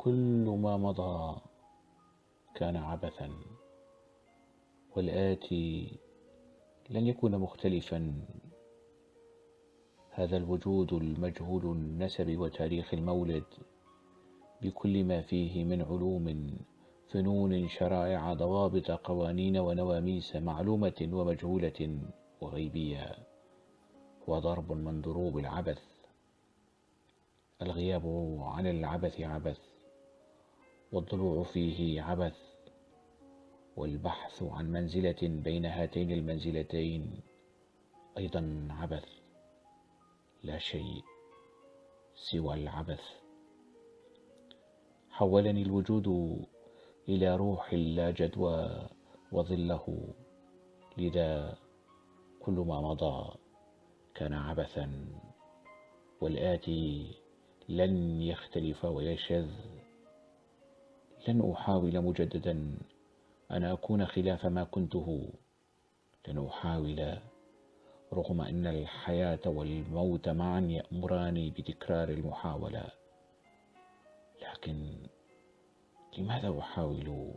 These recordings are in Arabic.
كل ما مضى كان عبثا، والآتي لن يكون مختلفا. هذا الوجود المجهول النسب وتاريخ المولد بكل ما فيه من علوم، فنون، شرائع، ضوابط، قوانين ونواميس معلومة ومجهولة وغيبية، هو ضرب من ضروب العبث. الغياب عن العبث عبث، والضلوع فيه عبث، والبحث عن منزلة بين هاتين المنزلتين أيضا عبث، لا شيء سوى العبث. حولني الوجود إلى روح لا جدوى وظله، لذا كل ما مضى كان عبثا، والآتي لن يختلف ويشذ. لن أحاول مجددا أن أكون خلاف ما كنته، لن أحاول رغم أن الحياة والموت معا يأمران بتكرار المحاولة. لكن لماذا أحاول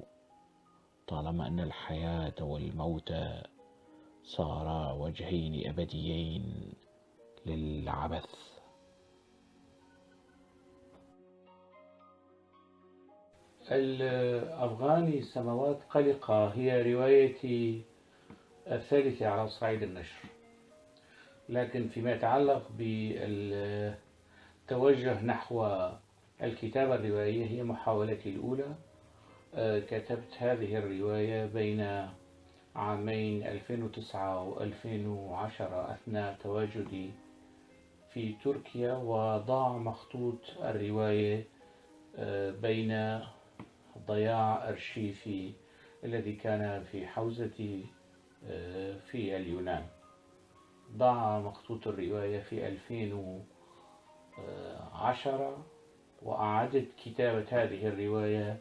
طالما أن الحياة والموت صارا وجهين أبديين للعبث؟ الأفغاني سماوات قلقة هي روايتي الثالثة على صعيد النشر، لكن فيما يتعلق بالتوجه نحو الكتابة الروائية هي محاولتي الأولى. كتبت هذه الرواية بين عامين 2009 و2010 أثناء تواجدي في تركيا، وضاع مخطوط الرواية بين ضياع أرشيفي الذي كان في حوزتي في اليونان. ضاع مخطوط الرواية في 2010، وأعدت كتابة هذه الرواية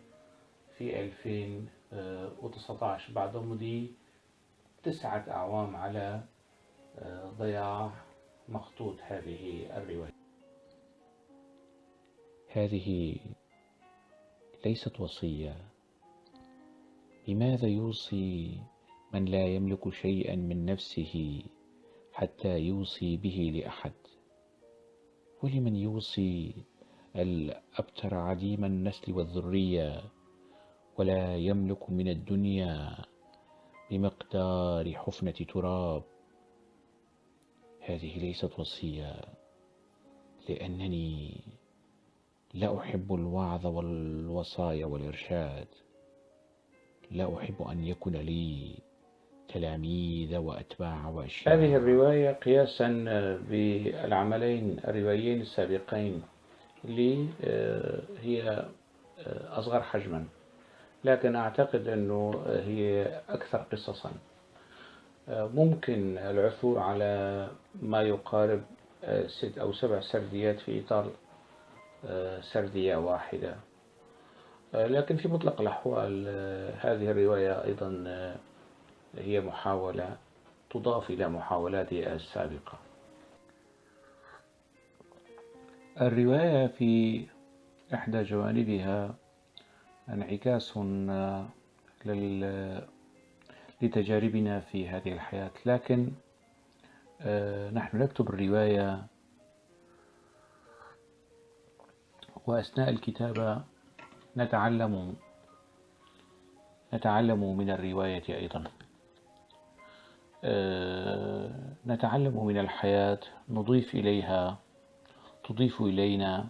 في 2019 بعد مضي 9 أعوام على ضياع مخطوط هذه الرواية. هذه ليست وصية. لماذا يوصي من لا يملك شيئا من نفسه حتى يوصي به لأحد؟ ولمن يوصي الأبتر عديم النسل والذرية ولا يملك من الدنيا بمقدار حفنة تراب؟ هذه ليست وصية، لأنني لا أحب الوعظ والوصايا والإرشاد. لا أحب أن يكون لي تلاميذ وأتباع وأشياء. هذه الرواية قياسا بالعملين الروائيين السابقين لي هي أصغر حجما، لكن أعتقد أنه هي أكثر قصصا. ممكن العثور على ما يقارب 6 أو 7 سرديات في إطار سردية واحدة، لكن في مطلق الأحوال هذه الرواية أيضا هي محاولة تضاف إلى محاولاتي السابقة. الرواية في إحدى جوانبها انعكاس لتجاربنا في هذه الحياة، لكن نحن نكتب الرواية وأثناء الكتابة نتعلم من الرواية أيضا. نتعلم من الحياة، نضيف إليها، تضيف إلينا،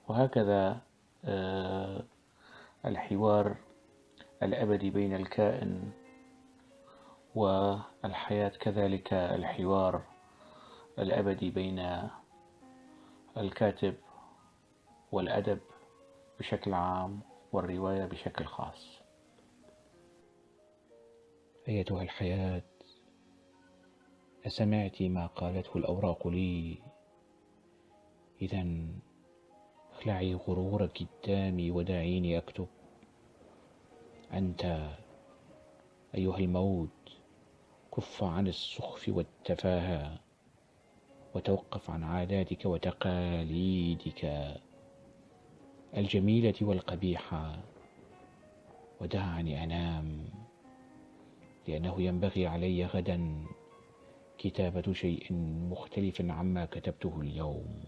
وهكذا الحوار الأبدي بين الكائن والحياة، كذلك الحوار الأبدي بين الكاتب والأدب بشكل عام والرواية بشكل خاص. أيتها الحياة، أسمعت ما قالته الأوراق لي؟ إذن اخلعي غرورك الدامي ودعيني أكتب. أنت أيها الموت، كف عن السخف والتفاهة، وتوقف عن عاداتك وتقاليدك. الجميلة والقبيحة، ودعني أنام، لأنه ينبغي علي غدا كتابة شيء مختلف عما كتبته اليوم.